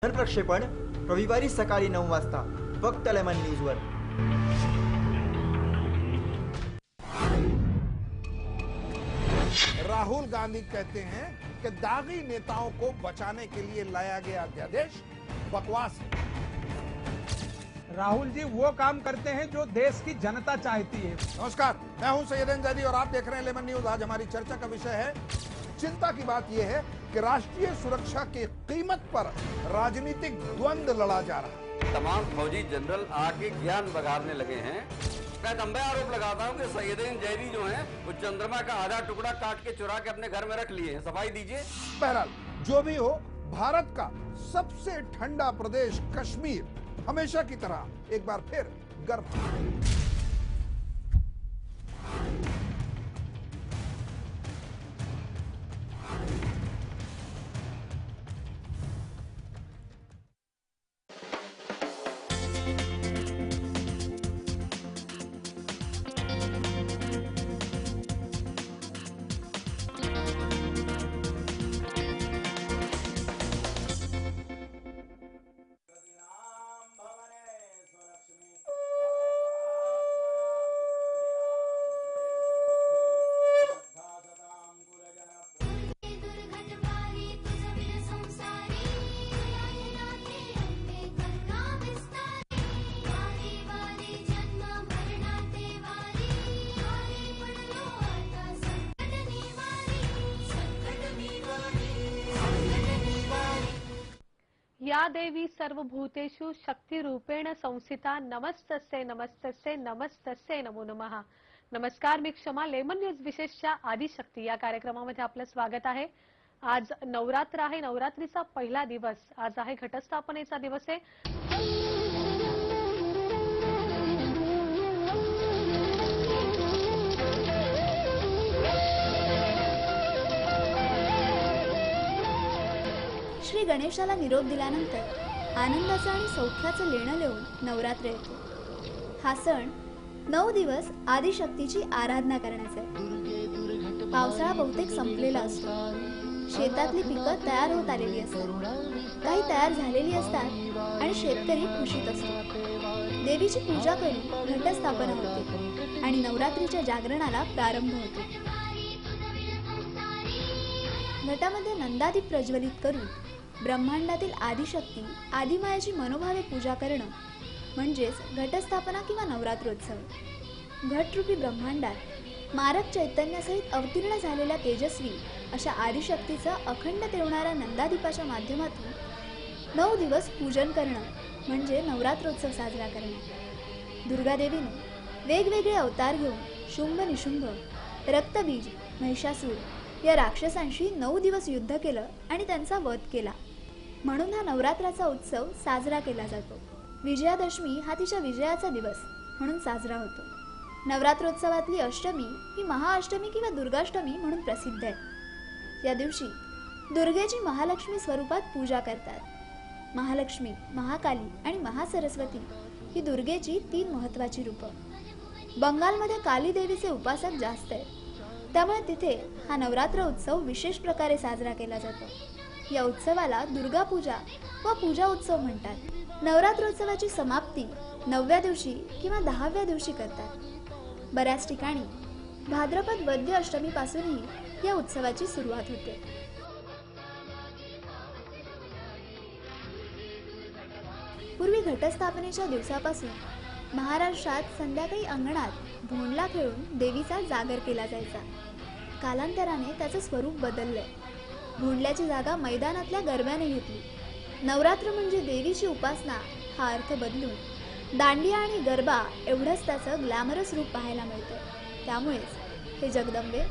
प्रक्षेपण रविवारी सकाळी 9 वाजता फक्त लेमन न्यूजवर। राहुल गांधी कहते हैं कि दागी नेताओं को बचाने के लिए लाया गया अध्यादेश बकवास है। राहुल जी वो काम करते हैं जो देश की जनता चाहती है। नमस्कार, मैं हूं सैयदन जैदी और आप देख रहे हैं लेमन न्यूज। आज हमारी चर्चा का विषय है, चिंता की बात यह है कि राष्ट्रीय सुरक्षा की कीमत पर राजनीतिक द्वंद्व लड़ा जा रहा है। तमाम फौजी जनरल आके ज्ञान बघारने लगे हैं। मैं लंबे आरोप लगाता हूं कि सैयदीन जैदी जो हैं वो चंद्रमा का आधा टुकड़ा काट के चुरा के अपने घर में रख लिए हैं। सफाई दीजिए। बहरहाल जो भी हो, भारत का सबसे ठंडा प्रदेश कश्मीर हमेशा की तरह एक बार फिर गर्म। या देवी सर्वभूतेषु शक्तिरूपेण संस्थिता नमस्तस्यै नमस्तस्यै नमस्तस्यै नमो नमः। नमस्कार, मी क्षमा। लेमन न्यूज विशेषच्या आदिशक्ती या कार्यक्रमामध्ये आपलं स्वागत आहे। आज नवरात्र आहे, नवरात्रीचा पहिला दिवस। आज आहे घटस्थापनेचा दिवस आहे। श्री गणेशाला निरोप दिल्यानंतर आनंदाचं आणि सौख्याचं लेणं लिहून नवरात्र येतो। हा सण 9 दिवस आदिशक्तीची आराधना करण्याचा आहे। पावसाळा बहुतेक संपलेला असतो, शेतातली पिकं तयार होत आलेली असतात, काही तयार झालेली असतात आणि शेतकरी खुशीत असतो। देवीची पूजा करून घटस्थापना होते आणि नवरात्रीच्या जागरणाला प्रारंभ होतो। घटामध्ये नंदादीप प्रज्वलित करून ब्रह्मांडातील आदिशक्ती आदिमायाची मनोभावे पूजा करणं म्हणजेच घटस्थापना किंवा नवरात्रोत्सव। घटरूपी ब्रह्मांडात मारक चैतन्यासहित अवतीर्ण झालेल्या तेजस्वी अशा आदिशक्तीचं अखंड तेवणाऱ्या नंदादीपाच्या माध्यमातून 9 दिवस पूजन करणं म्हणजे नवरात्रोत्सव साजरा करणं। दुर्गादेवीने वेगवेगळे अवतार घेऊन शुंभ निशुंभ, रक्तबीज, महिषासूर या राक्षसांशी 9 दिवस युद्ध केलं आणि त्यांचा वध केला, म्हणून हा नवरात्राचा उत्सव साजरा केला जातो। विजयादशमी हा तिच्या विजयाचा दिवस म्हणून साजरा होतो। नवरात्रोत्सवातली अष्टमी ही महाअष्टमी किंवा दुर्गाष्टमी म्हणून प्रसिद्ध आहे। या दिवशी दुर्गेची महालक्ष्मी स्वरूपात पूजा करतात। महालक्ष्मी, महाकाली आणि महासरस्वती ही दुर्गेची 3 महत्त्वाची रूपं। बंगालमध्ये काली देवीचे उपासक जास्त आहेत, त्यामुळे तिथे हा नवरात्र उत्सव विशेष प्रकारे साजरा केला जातो। या उत्सवाला दुर्गा पूजा व पूजा उत्सव म्हणतात। नवरात्रोत्सवाची समाप्ती 9व्या दिवशी किंवा 10व्या दिवशी करतात। बऱ्याच ठिकाणी भाद्रपद वद्य अष्टमीपासूनही या उत्सवाची सुरुवात होते। पूर्वी घटस्थापनेच्या दिवसापासून महाराष्ट्रात संध्याकाळी अंगणात भोंडला खेळून देवीचा जागर केला जायचा। कालांतराने त्याचं स्वरूप बदललंय। भोंडल्याची जागा मैदानातल्या गरब्याने घेतली। नवरात्र म्हणजे देवीची उपासना हा अर्थ बदलून दांडिया आणि गरबा एवढंच त्याचं ग्लॅमरस रूप पाहायला मिळतं। त्यामुळेच हे जगदंबे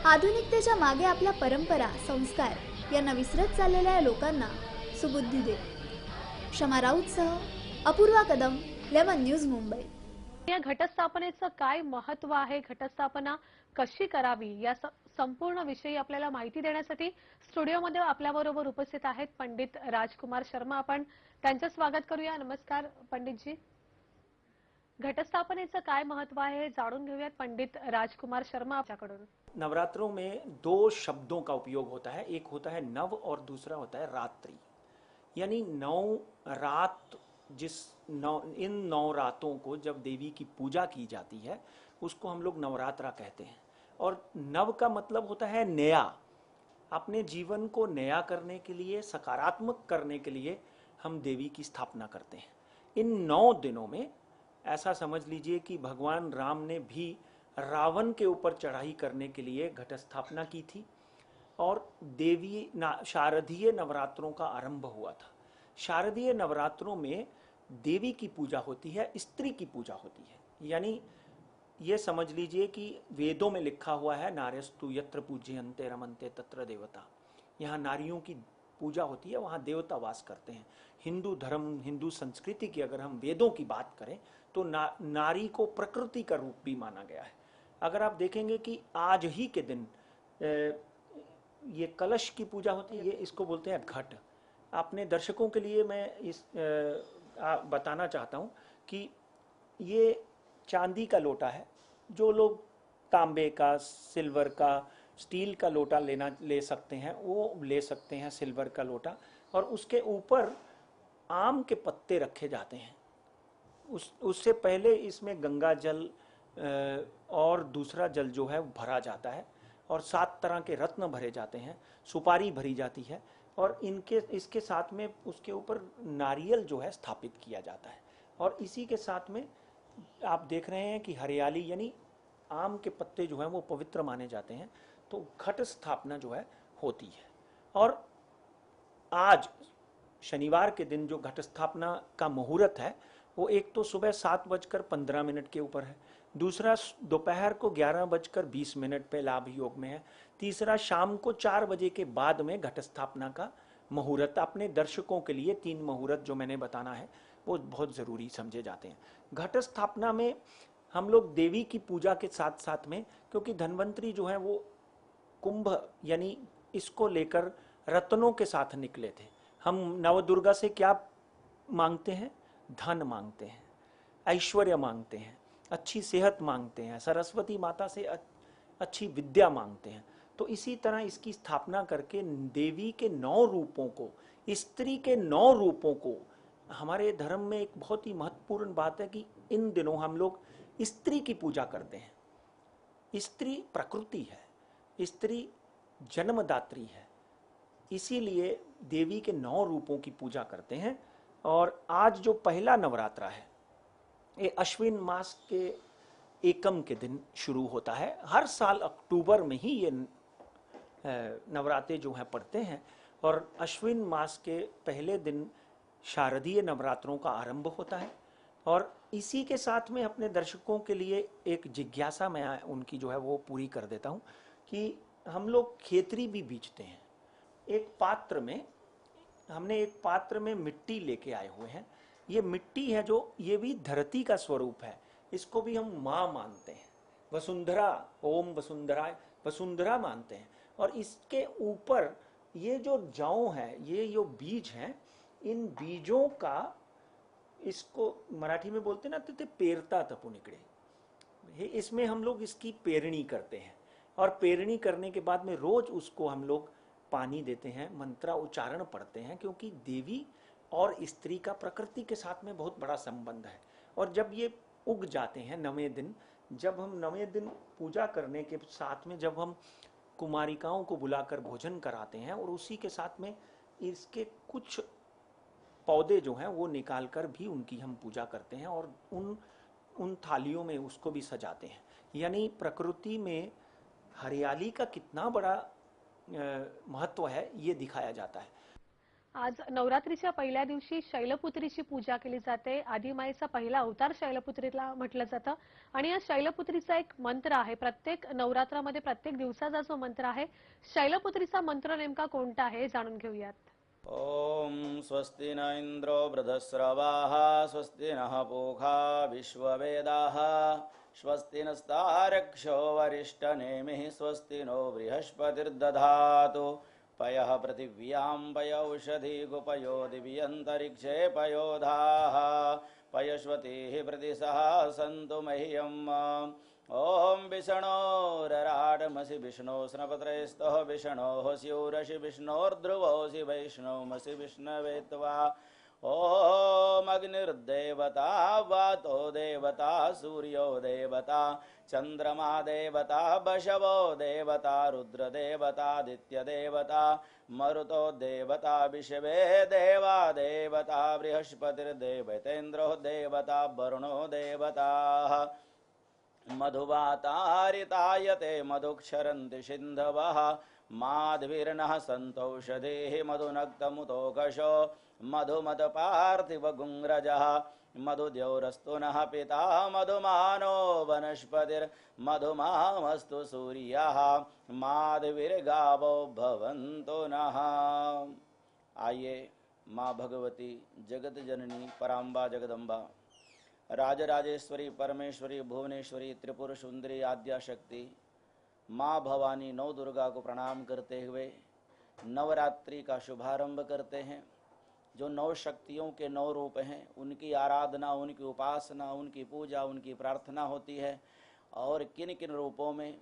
आधुनिकतेच्या मागे आपल्या परंपरा, संस्कार यांना विसरत चाललेल्या लोकांना सुबुद्धी दे। क्षमा राऊतसह अपूर्वा कदम, लेमन न्यूज, मुंबई। या घटस्थापनेचं काय महत्त्व आहे, घटस्थापना कशी करावी, या संपूर्ण विषयी आपल्याला माहिती देण्यासाठी स्टुडिओमध्ये आपल्याबरोबर उपस्थित आहेत पंडित राजकुमार शर्मा। आपण त्यांचं स्वागत करूया। नमस्कार पंडितजी। घटस्थापनेचं काय महत्त्व आहे हे जाणून घेऊयात पंडित राजकुमार शर्मा आपल्याकडून। नवरात्रों में 2 शब्दों का उपयोग होता है, एक होता है नव और दूसरा होता है रात्रि। यानी 9 रात इन 9 रातों को जब देवी की पूजा की जाती है उसको हम लोग नवरात्रा कहते हैं। और नव का मतलब होता है नया, अपने जीवन को नया करने के लिए, सकारात्मक करने के लिए हम देवी की स्थापना करते हैं। इन 9 दिनों में ऐसा समझ लीजिए कि भगवान राम ने भी रावण के ऊपर चढ़ाई करने के लिए घट स्थापना की थी और देवी शारदीय नवरात्रों का आरंभ हुआ था। शारदीय नवरात्रों में देवी की पूजा होती है, स्त्री की पूजा होती है। यानी ये समझ लीजिए कि वेदों में लिखा हुआ है नार्यस्तु यत्र पूज्यन्ते रमन्ते तत्र देवता। यहाँ नारियों की पूजा होती है, वहाँ देवता वास करते हैं। हिंदू धर्म, हिंदू संस्कृति की अगर हम वेदों की बात करें तो नारी को प्रकृति का रूप भी माना गया है। अगर आप देखेंगे कि आज ही के दिन ये कलश की पूजा होती है, ये इसको बोलते हैं घट। अपने दर्शकों के लिए मैं इस बताना चाहता हूँ कि ये चांदी का लोटा है। जो लोग तांबे का, सिल्वर का, स्टील का लोटा ले सकते हैं वो ले सकते हैं सिल्वर का लोटा, और उसके ऊपर आम के पत्ते रखे जाते हैं। उससे पहले इसमें गंगा जल और दूसरा जल जो है भरा जाता है और 7 तरह के रत्न भरे जाते हैं, सुपारी भरी जाती है और इसके साथ में उसके ऊपर नारियल जो है स्थापित किया जाता है। और इसी के साथ में आप देख रहे हैं कि हरियाली यानी आम के पत्ते जो हैं वो पवित्र माने जाते हैं। तो घट स्थापना जो है होती है। और आज शनिवार के दिन जो घट स्थापना का मुहूर्त है वो एक तो सुबह 7:15 के ऊपर है, दूसरा दोपहर को 11:20 पे लाभ योग में है, तीसरा शाम को 4 बजे के बाद में घट स्थापना का मुहूर्त। अपने दर्शकों के लिए 3 मुहूर्त जो मैंने बताना है वो बहुत ज़रूरी समझे जाते हैं। घट स्थापना में हम लोग देवी की पूजा के साथ साथ में, क्योंकि धन्वंतरी जो है वो कुंभ यानी इसको लेकर रत्नों के साथ निकले थे। हम नवदुर्गा से क्या मांगते हैं? धन मांगते हैं, ऐश्वर्य मांगते हैं, अच्छी सेहत मांगते हैं, सरस्वती माता से अच्छी विद्या मांगते हैं। तो इसी तरह इसकी स्थापना करके देवी के 9 रूपों को, स्त्री के 9 रूपों को, हमारे धर्म में एक बहुत ही महत्वपूर्ण बात है कि इन दिनों हम लोग स्त्री की पूजा करते हैं। स्त्री प्रकृति है, स्त्री जन्मदात्री है, इसीलिए देवी के 9 रूपों की पूजा करते हैं। और आज जो पहला नवरात्रा है ये अश्विन मास के एकम के दिन शुरू होता है। हर साल अक्टूबर में ही ये नवरात्रे जो हैं पड़ते हैं और अश्विन मास के पहले दिन शारदीय नवरात्रों का आरंभ होता है। और इसी के साथ में अपने दर्शकों के लिए एक जिज्ञासा मैं उनकी जो है वो पूरी कर देता हूँ कि हम लोग खेतरी भी बीजते हैं। हमने एक पात्र में मिट्टी लेके आए हुए हैं। ये मिट्टी है जो ये भी धरती का स्वरूप है, इसको भी हम माँ मानते हैं। वसुंधरा, ओम वसुंधराय, वसुंधरा मानते हैं। और इसके ऊपर ये जो जौ है, ये जो बीज हैं, इन बीजों का, इसको मराठी में बोलते ना ते पेरता तपू निकड़े, इसमें हम लोग इसकी पेरणी करते हैं। और पेरणी करने के बाद में रोज उसको हम लोग पानी देते हैं, मंत्र उच्चारण पढ़ते हैं, क्योंकि देवी और स्त्री का प्रकृति के साथ में बहुत बड़ा संबंध है। और जब ये उग जाते हैं 9वें दिन, जब हम 9वें दिन पूजा करने के साथ में जब हम कुमारिकाओं को बुलाकर भोजन कराते हैं और उसी के साथ में इसके कुछ पौधे जो हैं वो निकाल कर भी उनकी हम पूजा करते हैं और उन थालियों में उसको भी सजाते हैं। यानी प्रकृति में हरियाली का कितना बड़ा महत्व है ये दिखाया जाता है। आज नवरात्रीच्या पहिल्या दिवशी शैलपुत्रीची पूजा केली जाते। आदिमाईचा पहिला अवतार शैलपुत्रीला म्हटलं जातं आणि या शैलपुत्रीचा एक मंत्र आहे। प्रत्येक नवरात्रामध्ये प्रत्येक दिवसाचा जो मंत्र आहे, शैलपुत्रीचा मंत्र नेमका कोणता आहे हे जाणून घेऊयात। ओम स्वस्ति न इंद्रो बृहस्रवाः स्वस्ति नः पूषा विश्ववेदाः स्वस्ति नस्तारक्षो वरिष्ठनेमिः स्वस्ति नो बृहस्पतिर्दधातु पयः पृथिव्यां पयौषधीगुपयो दिव्यन्तरिक्षे पयोधाः पयश्वतीः प्रतिसः सन्तु मह्यं ओम विष्णोरराडमसि विष्णो स्नपत्रयस्तः विष्णोः स्यूरसि विष्णोर्ध्रुवोऽसि वैष्णवमसि विष्णवे त्वा। ओम अग्निर्देवता वातो देवता सूर्यो देवता चंद्रमा देवता वशवो देवता रुद्र देवतादित्य देवता मरुतो देवता विश्वे देवा देवता बृहस्पतिर्देवतेन्द्रो देवता वरुणो देवता मधुवातारितायते मधुक्षरन्ति सिन्धवः माध्वीर्नः सन्तौषधेः मधुनक्तमुतोकशो मधुमदपार्थिवगुङ्रजः मधुद्यौरस्तु नः पिता मधुमानो वनस्पतिर्मधुमामस्तु सूर्यः माध्वीर्गावो भवन्तु नः। आइए माँ भगवती जगत जननी पराम्बा जगदम्बा राजराजेश्वरी परमेश्वरी भुवनेश्वरी त्रिपुर सुंदरी आद्या शक्ति माँ भवानी नौ दुर्गा को प्रणाम करते हुए नवरात्रि का शुभारंभ करते हैं। जो नौ शक्तियों के नौ रूप हैं उनकी आराधना, उनकी उपासना, उनकी पूजा, उनकी प्रार्थना होती है। और किन किन रूपों में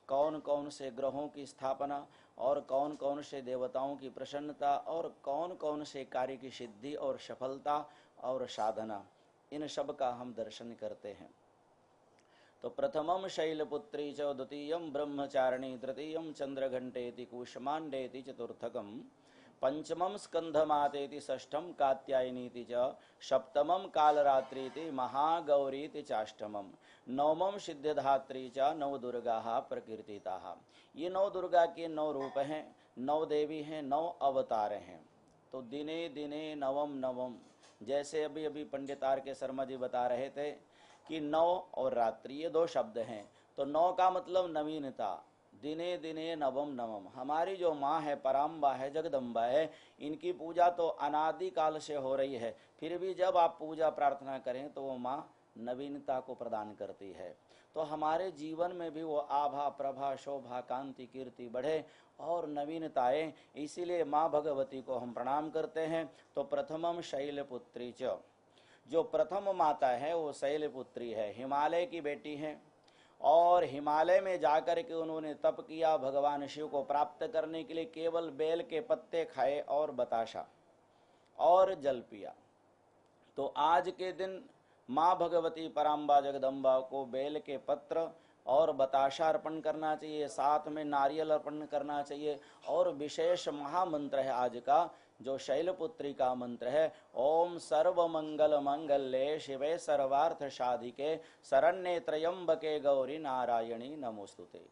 कौन कौन से ग्रहों की स्थापना और कौन कौन से देवताओं की प्रसन्नता और कौन कौन से कार्य की सिद्धि और सफलता और साधना, इन सब का हम दर्शन करते हैं। तो प्रथमम शैलपुत्री च द्वितीयम ब्रह्मचारिणी तृतीयम चंद्रघंटेति कूष्मांडेति चतुर्थकम पंचमम स्कंधमातेति षष्ठम कात्यायनीति च सप्तमम कालरात्रीति महागौरीति चाष्टमम नवमम सिद्धिधात्री च नव दुर्गा प्रकीर्तिताः। ये नौ दुर्गा के नौ रूप हैं, नौ देवी हैं, नौ अवतार हैं। तो दिने दिने नवम नवम, जैसे अभी अभी पंडित आर के शर्मा जी बता रहे थे कि नौ और रात्रि ये दो शब्द हैं। तो नौ का मतलब नवीनता, दिने दिने नवम नवम। हमारी जो माँ है पराम्बा है जगदम्बा है, इनकी पूजा तो अनादि काल से हो रही है। फिर भी जब आप पूजा प्रार्थना करें तो वो माँ नवीनता को प्रदान करती है। तो हमारे जीवन में भी वो आभा प्रभा शोभा कांति कीर्ति बढ़े और नवीनताएं, इसीलिए माँ भगवती को हम प्रणाम करते हैं। तो प्रथमम शैलपुत्री च, जो प्रथम माता है वो शैलपुत्री है, हिमालय की बेटी है। और हिमालय में जाकर के उन्होंने तप किया, भगवान शिव को प्राप्त करने के लिए केवल बेल के पत्ते खाए और बताशा और जल पिया। तो आज के दिन माँ भगवती पराम्बा जगदम्बा को बेल के पत्र और बताशा अर्पण करना चाहिए, साथ में नारियल अर्पण करना चाहिए। और विशेष महामंत्र है आज का, जो शैलपुत्री का मंत्र है, ओम सर्वमंगल मंगल्ये शिवे सर्वार्थ साधिके शरण्ये त्र्यंबके गौरी नारायणी नमोस्तुते।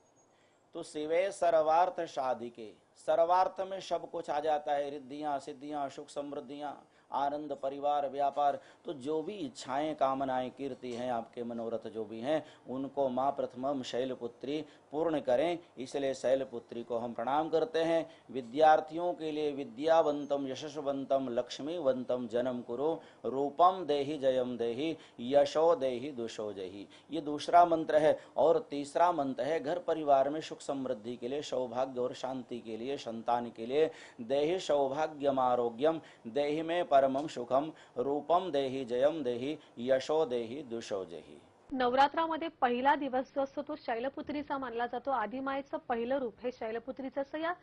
तो शिवे सर्वार्थ साधिके, सर्वार्थ में सब कुछ आ जाता है, रिद्धियां सिद्धियां सुख समृद्धियां आनंद परिवार व्यापार। तो जो भी इच्छाएं कामनाएं कीर्ति हैं आपके मनोरथ जो भी हैं, उनको माँ प्रथमम शैलपुत्री पूर्ण करें। इसलिए शैलपुत्री को हम प्रणाम करते हैं। विद्यार्थियों के लिए विद्यावंतम यशस्वंतम लक्ष्मीवंतम जन्म कुरु रूपम देहि जयम देहि यशो देहि दुशो देहि, ये दूसरा मंत्र है। और तीसरा मंत्र है घर परिवार में सुख समृद्धि के लिए, सौभाग्य और शांति के लिए, संतान के लिए, देहि सौभाग्यम आरोग्यम देहि में परमम सुखम रूपम देहि जयम देहि यशो देहि दुशो देहि। नवरात्रामध्ये पहिला दिवस जो असतो तो शैलपुत्रीचा मानला जातो। आदिमायेचं पहिलं रूप हे शैलपुत्रीचं असं या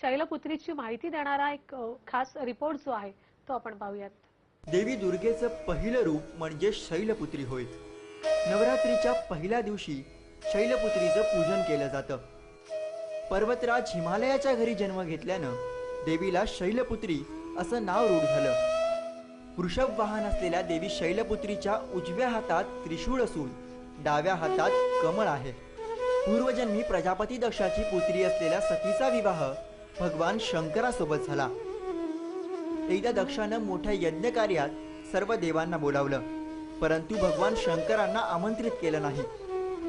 शैलपुत्रीची माहिती देणारा एक खास रिपोर्ट जो आहे तो आपण पाहूयात। देवी दुर्गेचं पहिलं रूप म्हणजे शैलपुत्री होय। नवरात्रीच्या पहिल्या दिवशी शैलपुत्रीचं पूजन केलं जातं। पर्वतराज हिमालयाच्या घरी जन्म घेतल्यानं देवीला शैलपुत्री असं नाव रूढ झालं। वृषभ वाहन असलेल्या देवी शैलपुत्रीच्या उजव्या हातात त्रिशूळ असून डाव्या हातात कमळ आहे। पूर्वजन्मी प्रजापती दक्षाची पुत्री असलेल्या सतीचा विवाह भगवान शंकरासोबत झाला। एकदा दक्षानं मोठ्या यज्ञ कार्यात सर्व देवांना बोलावलं, परंतु भगवान शंकरांना आमंत्रित केलं नाही।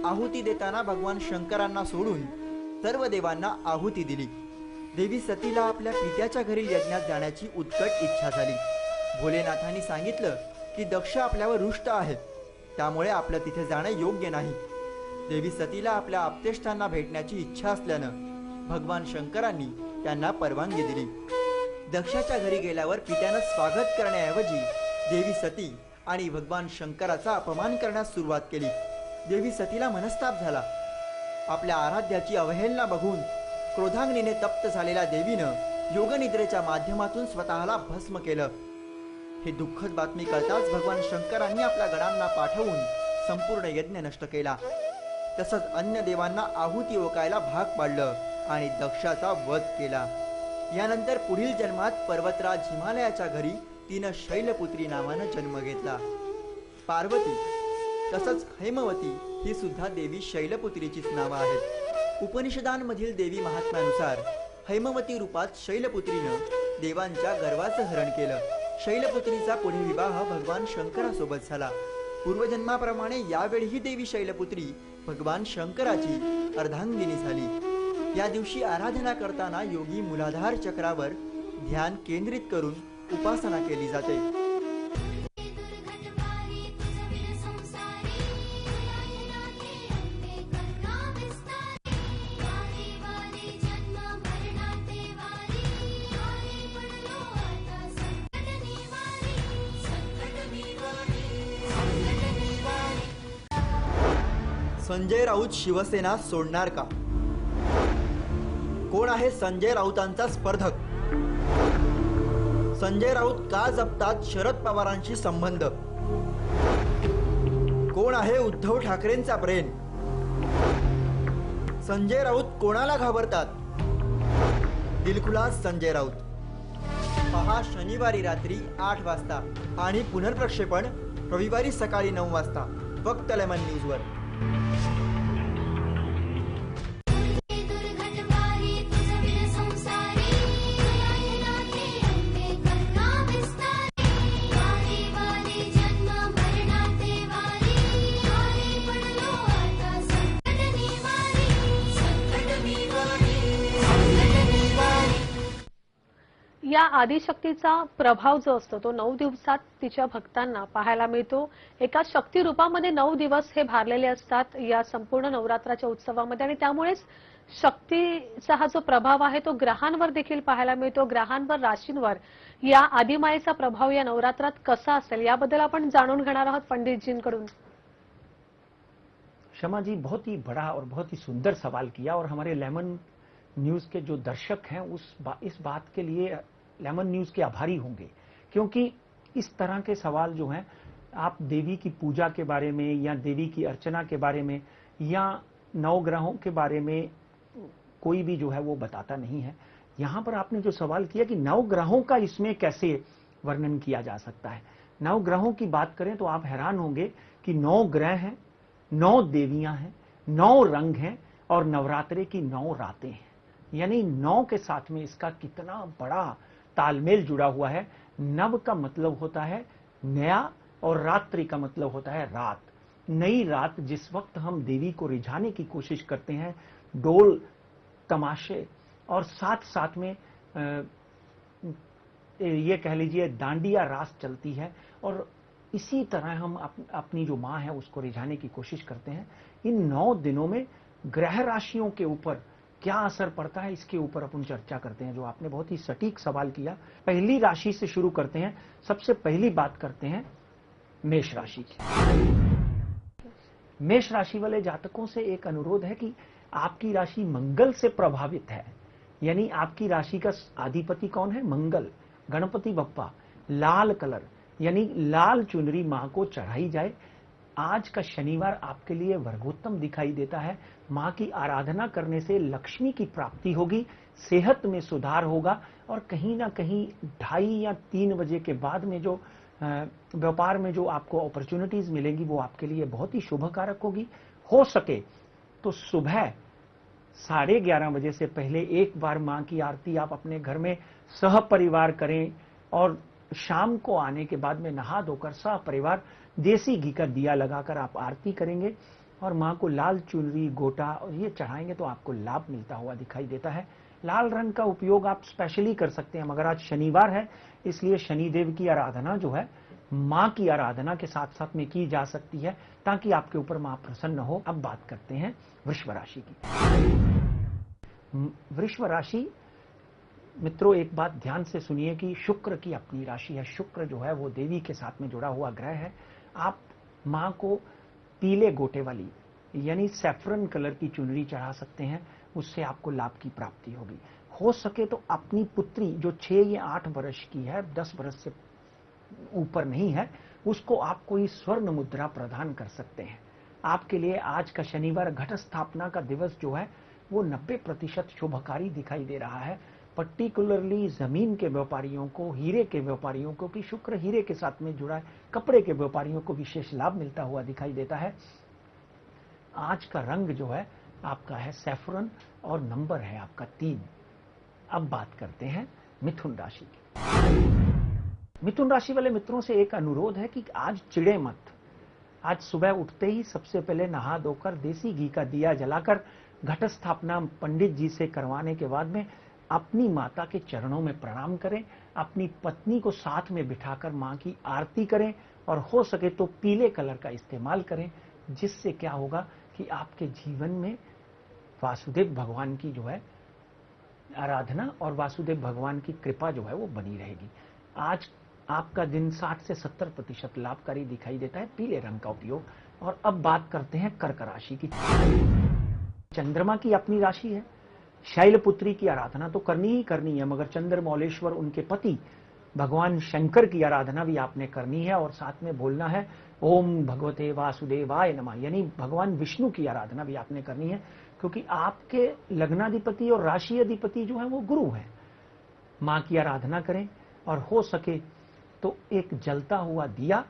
आहुती देताना भगवान शंकरांना सोडून सर्व देवांना आहुती दिली। देवी सतीला आपल्या पित्याच्या घरी यज्ञात जाण्याची उत्कट इच्छा झाली। भोलेनाथांनी सांगितलं की दक्ष आपल्यावर रुष्ट आहे, त्यामुळे आपलं तिथे जाणं योग्य नाही। देवी सतीला आपल्या आप्तेष्टांना भेटण्याची इच्छा असल्यानं भगवान शंकरांनी त्यांना परवानगी दिली। दक्षाच्या घरी गेल्यावर पित्यानं स्वागत करण्याऐवजी देवी सती आणि भगवान शंकराचा अपमान करण्यास सुरुवात केली। देवी सतीला मनस्ताप झाला. आपल्या आराध्याची अवहेलना बघून क्रोधाग्नीने तप्त झालेल्या देवीनं योगनिद्रेच्या माध्यमातून स्वतःला भस्म केलं. ही दुःखद बातमी कळताच भगवान शंकरांनी आपल्या गणांना पाठवून संपूर्ण यज्ञ नष्ट केला. तसंच अन्य देवांना आहुती ओकायला भाग पाडलं आणि दक्षाचा वध केला. यानंतर पुढील जन्मात पर्वतराज हिमालयाच्या घरी तिनं शैलपुत्री नावानं जन्म घेतला. पार्वती तसंच हैमवती ही सुद्धा देवी शैलपुत्रीचीच नावं आहेत. उपनिषदांमधील देवी महात्म्यानुसार हैमवती रूपात शैलपुत्रीनं देवांच्या गर्वाचं हरण केलं. शैलपुत्रीचा पुढे विवाह भगवान शंकरासोबत झाला. पूर्वजन्माप्रमाणे यावेळीही देवी शैलपुत्री भगवान शंकराची अर्धांगिनी झाली. या दिवशी आराधना करताना योगी मूलाधार चक्रावर ध्यान केंद्रित करून उपासना केली जाते. संजय राऊत शिवसेना सोडणार का? कोण आहे संजय राऊतांचा स्पर्धक? संजय राऊत का जपतात शरद पवारांशी संबंध? कोण आहे उद्धव ठाकरेंचा ब्रेन? संजय राऊत कोणाला घाबरतात? दिलखुलास संजय राऊत. पहा शनिवारी रात्री 8 वाजता आणि पुनर्प्रक्षेपण रविवारी सकाळी 9 वाजता फक्त लेमन न्यूजवर. या आदिशक्तीचा प्रभाव जो असतो तो 9 दिवसात तिच्या भक्तांना पाहायला मिळतो. एका शक्ती रूपामध्ये 9 दिवस हे भारलेले असतात या संपूर्ण नवरात्राच्या उत्सवामध्ये आणि त्यामुळेच शक्तीचा हा जो प्रभाव आहे तो ग्रहांवर देखील पाहायला मिळतो. ग्रहांवर, राशींवर या आदिमायेचा प्रभाव या नवरात्रात कसा असेल याबद्दल आपण जाणून घेणार आहोत पंडितजींकडून. शमा जी, बहुत ही बड़ा और बहुत ही सुंदर सवाल किया और हमारे लेमन न्यूज के जो दर्शक हैं इस बात के लिए लेमन न्यूज के आभारी होंगे, क्योंकि इस तरह के सवाल जो हैं आप देवी की पूजा के बारे में या देवी की अर्चना के बारे में या नवग्रहों के बारे में कोई भी जो है वो बताता नहीं है. यहाँ पर आपने जो सवाल किया कि नवग्रहों का इसमें कैसे वर्णन किया जा सकता है. नवग्रहों की बात करें तो आप हैरान होंगे कि 9 ग्रह हैं, 9 देवियां हैं, 9 रंग हैं और नवरात्रे की 9 रातें हैं. यानी 9 के साथ में इसका कितना बड़ा तालमेल जुड़ा हुआ है. नव का मतलब होता है नया और रात्रि का मतलब होता है रात. नई रात जिस वक्त हम देवी को रिझाने की कोशिश करते हैं, डोल तमाशे और साथ साथ में ये कह लीजिए डांडिया रास चलती है और इसी तरह हम अपनी जो माँ है उसको रिझाने की कोशिश करते हैं. इन 9 दिनों में ग्रह राशियों के ऊपर क्या असर पड़ता है इसके ऊपर अपन चर्चा करते हैं. जो आपने बहुत ही सटीक सवाल किया. पहली राशि से शुरू करते हैं. सबसे पहली बात करते हैं मेष राशि की. मेष राशि वाले जातकों से एक अनुरोध है कि आपकी राशि मंगल से प्रभावित है. यानी आपकी राशि का अधिपति कौन है? मंगल, गणपति बप्पा. लाल कलर यानी लाल चुनरी मां को चढ़ाई जाए. आज का शनिवार आपके लिए वर्गोत्तम दिखाई देता है. मां की आराधना करने से लक्ष्मी की प्राप्ति होगी, सेहत में सुधार होगा और कहीं ना कहीं 2:30 या 3 बजे के बाद में जो व्यापार में जो आपको अपॉर्चुनिटीज मिलेंगी वो आपके लिए बहुत ही शुभकारक होगी. हो सके तो सुबह 11:30 बजे से पहले एक बार मां की आरती आप अपने घर में सह परिवार करें और शाम को आने के बाद में नहा धोकर सह परिवार देसी घी का दिया लगाकर आप आरती करेंगे और मां को लाल चुनरी, गोटा और ये चढ़ाएंगे तो आपको लाभ मिलता हुआ दिखाई देता है. लाल रंग का उपयोग आप स्पेशली कर सकते हैं, मगर आज शनिवार है इसलिए शनिदेव की आराधना जो है मां की आराधना के साथ साथ में की जा सकती है ताकि आपके ऊपर मां प्रसन्न हो. अब बात करते हैं वृषभ राशि की. वृषभ राशि मित्रों, एक बात ध्यान से सुनिए कि शुक्र की अपनी राशि है. शुक्र जो है वो देवी के साथ में जुड़ा हुआ ग्रह है. आप मां को पीले गोटे वाली यानी सैफरन कलर की चुनरी चढ़ा सकते हैं, उससे आपको लाभ की प्राप्ति होगी। हो सके तो अपनी पुत्री जो 6 या 8 वर्ष की है, 10 वर्ष से ऊपर नहीं है, उसको आप कोई स्वर्ण मुद्रा प्रदान कर सकते हैं। आपके लिए आज का शनिवार घट स्थापना का दिवस जो है वो 90% शुभकारी दिखाई दे रहा है। पर्टिकुलरली जमीन के व्यापारियों को, हीरे के व्यापारियों को, कि शुक्र हीरे के साथ में जुड़ा है, कपड़े के व्यापारियों को विशेष लाभ मिलता हुआ दिखाई देता है। आज का रंग जो है आपका है सैफरन और नंबर है आपका 3। अब बात करते हैं मिथुन राशि की। मिथुन राशि वाले मित्रों से एक अनुरोध है कि आज चिड़े मत। आज सुबह उठते ही सबसे पहले नहा धोकर देसी घी का दिया जलाकर घट स्थापना पंडित जी से करवाने के बाद में अपनी माता के चरणों में प्रणाम करें। अपनी पत्नी को साथ में बिठाकर मां की आरती करें और हो सके तो पीले कलर का इस्तेमाल करें, जिससे क्या होगा कि आपके जीवन में वासुदेव भगवान की जो है आराधना और वासुदेव भगवान की कृपा जो है वो बनी रहेगी। आज आपका दिन 60 से 70% लाभकारी दिखाई देता है, पीले रंग का उपयोग। और अब बात करते हैं कर्क राशि की। चंद्रमा की अपनी राशि है, शैलपुत्री की आराधना तो करनी ही करनी है, मगर चंद्रमौलेश्वर उनके पति भगवान शंकर की आराधना भी आपने करनी है और साथ में बोलना है ओम भगवते वासुदेवाय नमः, यानी भगवान विष्णु की आराधना भी आपने करनी है, क्योंकि आपके लग्नाधिपति और राशि अधिपति जो है वो गुरु है। मां की आराधना करें और हो सके तो एक जलता हुआ दिया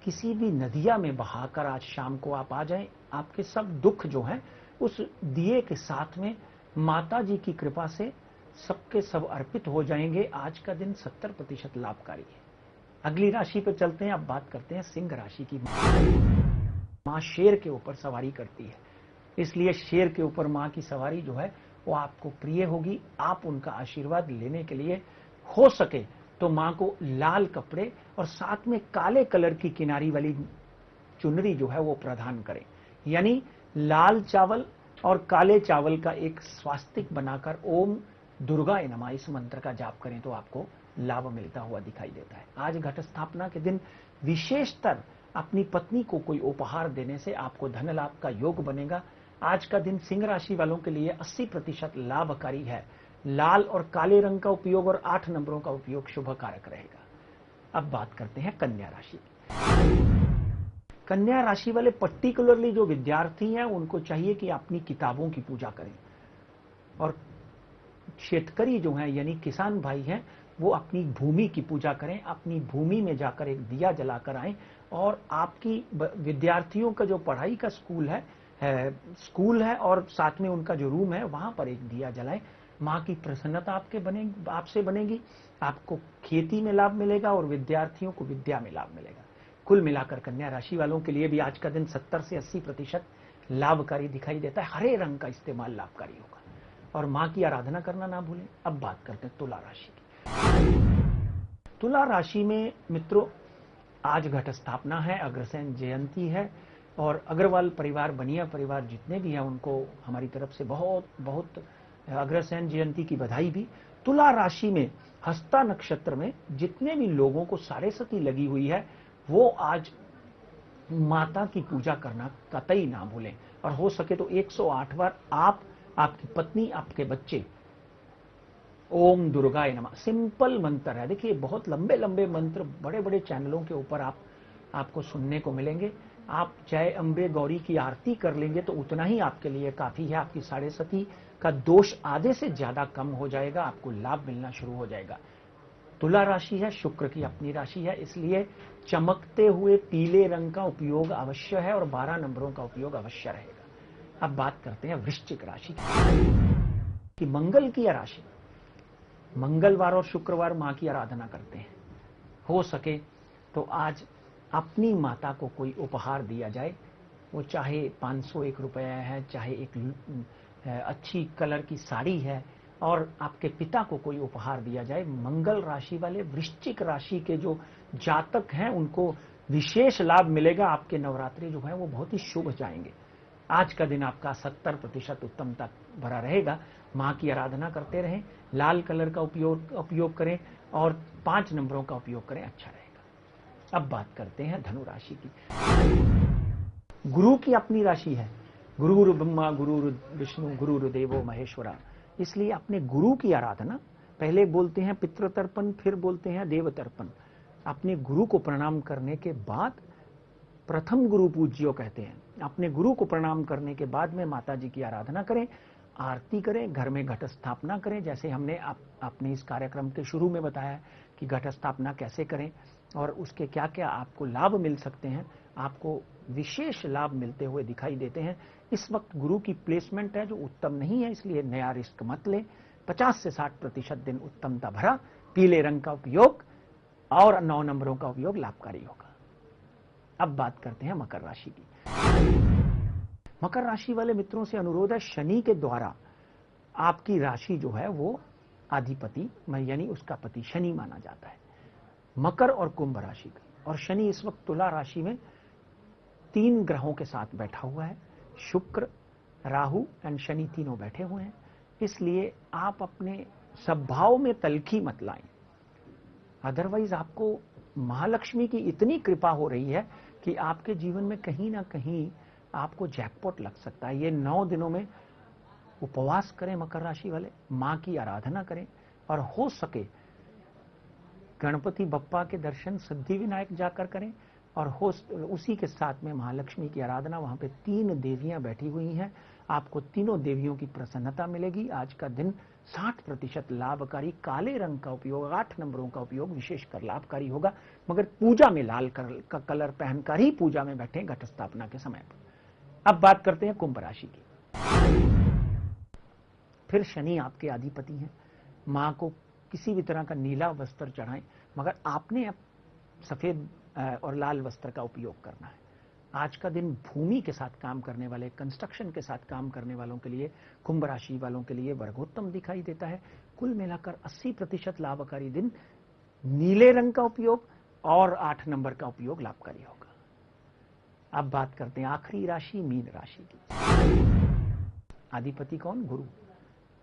किसी भी नदिया में बहाकर आज शाम को आप आ जाएं। आपके सब दुख जो हैं उस दिए के साथ में माता जी की कृपा से सबके सब अर्पित हो जाएंगे। आज का दिन 70% लाभकारी है। अगली राशि पर चलते हैं। अब बात करते हैं सिंह राशि की। मां शेर के ऊपर सवारी करती है, इसलिए शेर के ऊपर मां की सवारी जो है वो आपको प्रिय होगी। आप उनका आशीर्वाद लेने के लिए हो सके तो मां को लाल कपड़े और साथ में काले कलर की किनारी वाली चुनरी जो है वो प्रदान करें, यानी लाल चावल और काले चावल का एक स्वास्तिक बनाकर ओम दुर्गाय नमः इस मंत्र का जाप करें तो आपको लाभ मिलता हुआ दिखाई देता है। आज घट स्थापना के दिन विशेषतर अपनी पत्नी को कोई उपहार देने से आपको धन लाभ का योग बनेगा। आज का दिन सिंह राशि वालों के लिए 80% लाभकारी है। लाल और काले रंग का उपयोग और 8 नंबरों का उपयोग शुभ कारक रहेगा। अब बात करते हैं कन्या राशि। कन्या राशि वाले पर्टिकुलरली जो विद्यार्थी हैं उनको चाहिए कि अपनी किताबों की पूजा करें, और शेतकरी जो हैं यानी किसान भाई हैं वो अपनी भूमि की पूजा करें। अपनी भूमि में जाकर एक दिया जलाकर आएं और आपकी विद्यार्थियों का जो पढ़ाई का स्कूल है और साथ में उनका जो रूम है वहां पर एक दिया जलाएं। मां की प्रसन्नता आपसे बनेगी, आपको खेती में लाभ मिलेगा और विद्यार्थियों को विद्या में लाभ मिलेगा। कुल मिलाकर कन्या राशि वालों के लिए भी आज का दिन 70 से 80% लाभकारी दिखाई देता है। हरे रंग का इस्तेमाल लाभकारी होगा और मां की आराधना करना ना भूलें। अब बात करते हैं तुला राशि की। तुला राशि में मित्रों आज घट स्थापना है, अग्रसेन जयंती है और अग्रवाल परिवार, बनिया परिवार जितने भी हैं उनको हमारी तरफ से बहुत बहुत अग्रसेन जयंती की बधाई भी। तुला राशि में हस्ता नक्षत्र में जितने भी लोगों को सारेसती लगी हुई है वो आज माता की पूजा करना कतई ना भूलें और हो सके तो 108 बार आप, आपकी पत्नी, आपके बच्चे ओम दुर्गाय नमः सिंपल मंत्र है। देखिए बहुत लंबे लंबे मंत्र बड़े बड़े चैनलों के ऊपर आपको सुनने को मिलेंगे। आप जय अम्बे गौरी की आरती कर लेंगे तो उतना ही आपके लिए काफी है। आपकी साढ़ेसती का दोष आधे से ज्यादा कम हो जाएगा, आपको लाभ मिलना शुरू हो जाएगा। तुला राशि है, शुक्र की अपनी राशि है, इसलिए चमकते हुए पीले रंग का उपयोग अवश्य है और 12 नंबरों का उपयोग अवश्य रहेगा। अब बात करते हैं वृश्चिक राशि की। मंगल की राशि, मंगलवार और शुक्रवार मां की आराधना करते हैं। हो सके तो आज अपनी माता को कोई उपहार दिया जाए, वो चाहे 501 रुपया है, चाहे एक अच्छी कलर की साड़ी है, और आपके पिता को कोई उपहार दिया जाए। मंगल राशि वाले वृश्चिक राशि के जो जातक हैं उनको विशेष लाभ मिलेगा। आपके नवरात्रि जो है वो बहुत ही शुभ जाएंगे। आज का दिन आपका 70% उत्तमता भरा रहेगा। मां की आराधना करते रहें, लाल कलर का उपयोग करें और 5 नंबरों का उपयोग करें, अच्छा रहेगा। अब बात करते हैं धनु राशि की। गुरु की अपनी राशि है, गुरुर् ब्रह्मा गुरुर् विष्णु गुरुर्देवो महेश्वरा। इसलिए अपने गुरु की आराधना, पहले बोलते हैं पितृतर्पण, फिर बोलते हैं देवतर्पण। अपने गुरु को प्रणाम करने के बाद, प्रथम गुरु पूज्यो कहते हैं, अपने गुरु को प्रणाम करने के बाद में माता जी की आराधना करें, आरती करें, घर में घट स्थापना करें। जैसे हमने अपने इस कार्यक्रम के शुरू में बताया कि घट स्थापना कैसे करें और उसके क्या क्या आपको लाभ मिल सकते हैं, आपको विशेष लाभ मिलते हुए दिखाई देते हैं। इस वक्त गुरु की प्लेसमेंट है जो उत्तम नहीं है, इसलिए नया रिस्क मत लें। 50 से 60% दिन उत्तमता भरा, पीले रंग का उपयोग और 9 नंबरों का उपयोग लाभकारी होगा। अब बात करते हैं मकर राशि की। मकर राशि वाले मित्रों से अनुरोध है, शनि के द्वारा आपकी राशि जो है वो अधिपति यानी उसका पति शनि माना जाता है, मकर और कुंभ राशि का। और शनि इस वक्त तुला राशि में 3 ग्रहों के साथ बैठा हुआ है, शुक्र, राहु एंड शनि तीनों बैठे हुए हैं। इसलिए आप अपने स्वभाव में तलखी मत लाएं, अदरवाइज आपको महालक्ष्मी की इतनी कृपा हो रही है कि आपके जीवन में कहीं ना कहीं आपको जैकपॉट लग सकता है। ये 9 दिनों में उपवास करें मकर राशि वाले, मां की आराधना करें और हो सके गणपति बप्पा के दर्शन सिद्धि विनायक जाकर करें और हो उसी के साथ में महालक्ष्मी की आराधना। वहां पे 3 देवियां बैठी हुई हैं, आपको तीनों देवियों की प्रसन्नता मिलेगी। आज का दिन 60% लाभकारी, काले रंग का उपयोग, 8 नंबरों का उपयोग विशेषकर लाभकारी होगा। मगर पूजा में लाल का कलर पहनकर ही पूजा में बैठे घट स्थापना के समय पर। अब बात करते हैं कुंभ राशि की। फिर शनि आपके अधिपति हैं, मां को किसी भी तरह का नीला वस्त्र चढ़ाएं, मगर आपने अब सफेद और लाल वस्त्र का उपयोग करना है। आज का दिन भूमि के साथ काम करने वाले, कंस्ट्रक्शन के साथ काम करने वालों के लिए, कुंभ राशि वालों के लिए वर्गोत्तम दिखाई देता है। कुल मिलाकर 80% लाभकारी दिन, नीले रंग का उपयोग और 8 नंबर का उपयोग लाभकारी होगा। अब बात करते हैं आखिरी राशि मीन राशि की। अधिपति कौन? गुरु।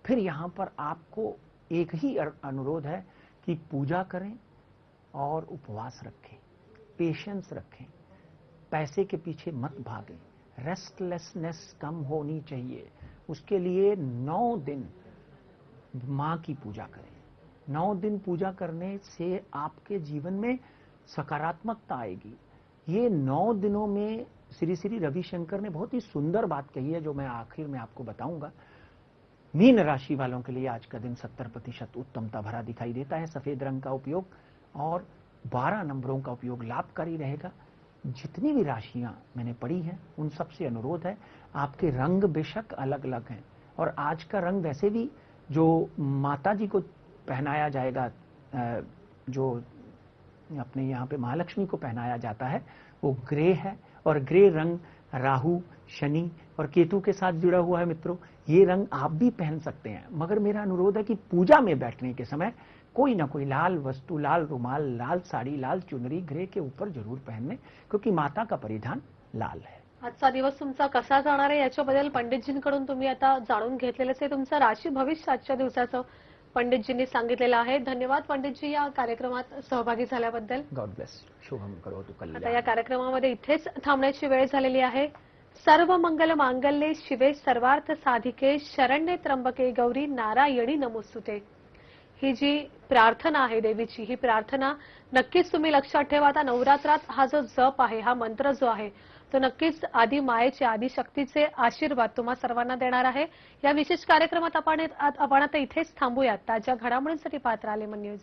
फिर यहां पर आपको एक ही अनुरोध है कि पूजा करें और उपवास रखें, पेशेंस रखें, पैसे के पीछे मत भागें, रेस्टलेसनेस कम होनी चाहिए। उसके लिए 9 दिन मां की पूजा करें। 9 दिन पूजा करने से आपके जीवन में सकारात्मकता आएगी। ये 9 दिनों में श्री श्री रविशंकर ने बहुत ही सुंदर बात कही है जो मैं आखिर में आपको बताऊंगा। मीन राशि वालों के लिए आज का दिन 70% उत्तमता भरा दिखाई देता है। सफेद रंग का उपयोग और 12 नंबरों का उपयोग लाभकारी रहेगा। जितनी भी राशियां मैंने पढ़ी हैं उन सब से अनुरोध है, आपके रंग बेशक अलग अलग हैं और आज का रंग वैसे भी जो माता जी को पहनाया जाएगा, जो अपने यहाँ पे महालक्ष्मी को पहनाया जाता है, वो ग्रे है और ग्रे रंग राहु, शनि और केतु के साथ जुड़ा हुआ है। मित्रों, ये रंग आप भी पहन सकते हैं, मगर मेरा अनुरोध है कि पूजा में बैठने के समय कोई ना कोई लाल वस्तु, लाल रुमाल, लाल साड़ी, लाल चुनरी ग्रे के ऊपर जरूर पहनने, क्योंकि माता का परिधान लाल है। आजचा दिवस तुमचा कसा जाणार आहे याच्याबद्दल पंडितजींकडून तुम्ही आता जाणून घेतलेलंच आहे। तुमचं राशी भविष्य आजच्या दिवसाचं पंडितजींनी सांगितलेलं आहे। धन्यवाद पंडितजी या कार्यक्रमात सहभागी झाल्याबद्दल। गॉड ब्लेस, शुभम करोतु आता या कल्याण। कार्यक्रमामध्ये इथेच थांबण्याची वेळ झालेली आहे। सर्व मंगल मांगल्ये शिवे सर्वार्थ साधिके शरण्ये त्र्यंबके गौरी नारायणी नमोस्तुते। ही जी प्रार्थना आहे देवीची, ही प्रार्थना नक्कीच तुम्ही लक्षात ठेवा। आता नवरात्रात हा जो जप आहे, हा मंत्र जो आहे तो नक्कीच आदि मायेचे, आदि शक्तीचे आशीर्वाद तुम्हा सर्वांना देणार आहे। या विशेष कार्यक्रमात आपण आता इथेच थांबूयात। ताज्या घडामोडींसाठी पाहत राहा लेमन न्यूज।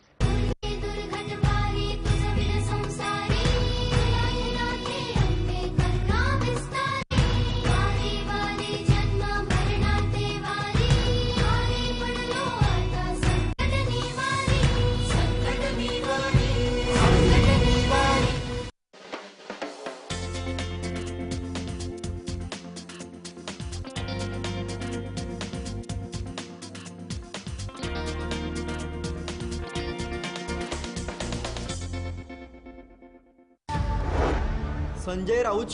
संजय राऊत